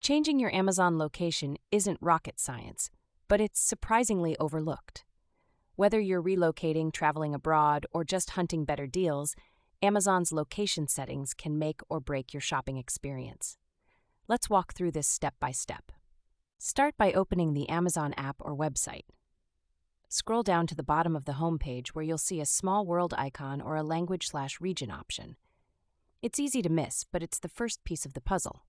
Changing your Amazon location isn't rocket science, but it's surprisingly overlooked. Whether you're relocating, traveling abroad, or just hunting better deals, Amazon's location settings can make or break your shopping experience. Let's walk through this step by step. Start by opening the Amazon app or website. Scroll down to the bottom of the homepage where you'll see a small world icon or a language/region option. It's easy to miss, but it's the first piece of the puzzle.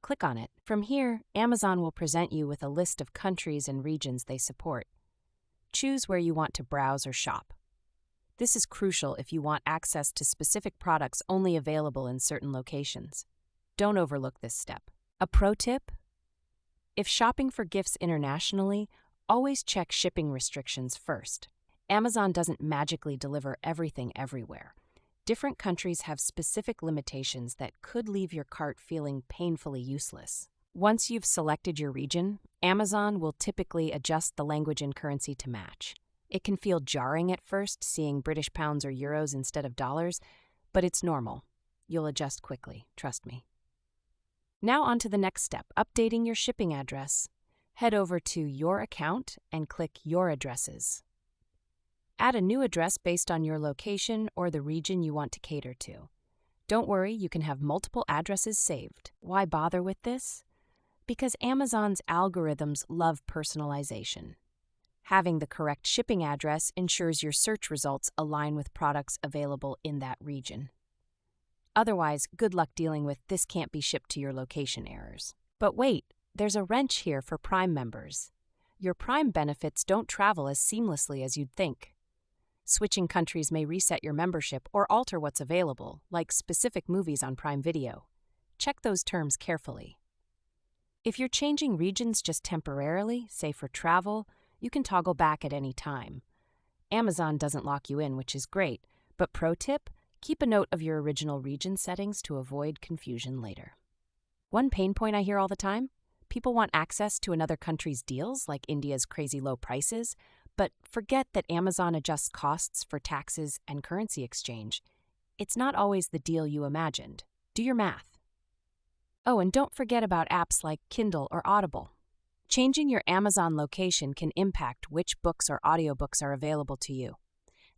Click on it. From here, Amazon will present you with a list of countries and regions they support. Choose where you want to browse or shop. This is crucial if you want access to specific products only available in certain locations. Don't overlook this step. A pro tip? If shopping for gifts internationally, always check shipping restrictions first. Amazon doesn't magically deliver everything everywhere. Different countries have specific limitations that could leave your cart feeling painfully useless. Once you've selected your region, Amazon will typically adjust the language and currency to match. It can feel jarring at first, seeing British pounds or euros instead of dollars, but it's normal. You'll adjust quickly, trust me. Now on to the next step, updating your shipping address. Head over to Your Account and click Your Addresses. Add a new address based on your location or the region you want to cater to. Don't worry, you can have multiple addresses saved. Why bother with this? Because Amazon's algorithms love personalization. Having the correct shipping address ensures your search results align with products available in that region. Otherwise, good luck dealing with "this can't be shipped to your location" errors. But wait, there's a wrench here for Prime members. Your Prime benefits don't travel as seamlessly as you'd think. Switching countries may reset your membership or alter what's available, like specific movies on Prime Video. Check those terms carefully. If you're changing regions just temporarily, say for travel, you can toggle back at any time. Amazon doesn't lock you in, which is great, but pro tip, keep a note of your original region settings to avoid confusion later. One pain point I hear all the time? People want access to another country's deals, like India's crazy low prices, but forget that Amazon adjusts costs for taxes and currency exchange. It's not always the deal you imagined. Do your math. Oh, and don't forget about apps like Kindle or Audible. Changing your Amazon location can impact which books or audiobooks are available to you.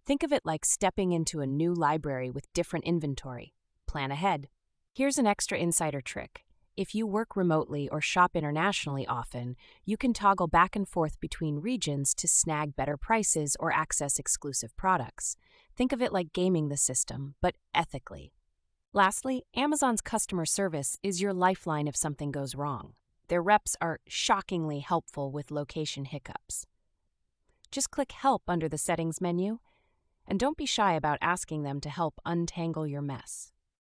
Think of it like stepping into a new library with different inventory. Plan ahead. Here's an extra insider trick. If you work remotely or shop internationally often, you can toggle back and forth between regions to snag better prices or access exclusive products. Think of it like gaming the system, but ethically. Lastly, Amazon's customer service is your lifeline if something goes wrong. Their reps are shockingly helpful with location hiccups. Just click Help under the Settings menu, and don't be shy about asking them to help untangle your mess.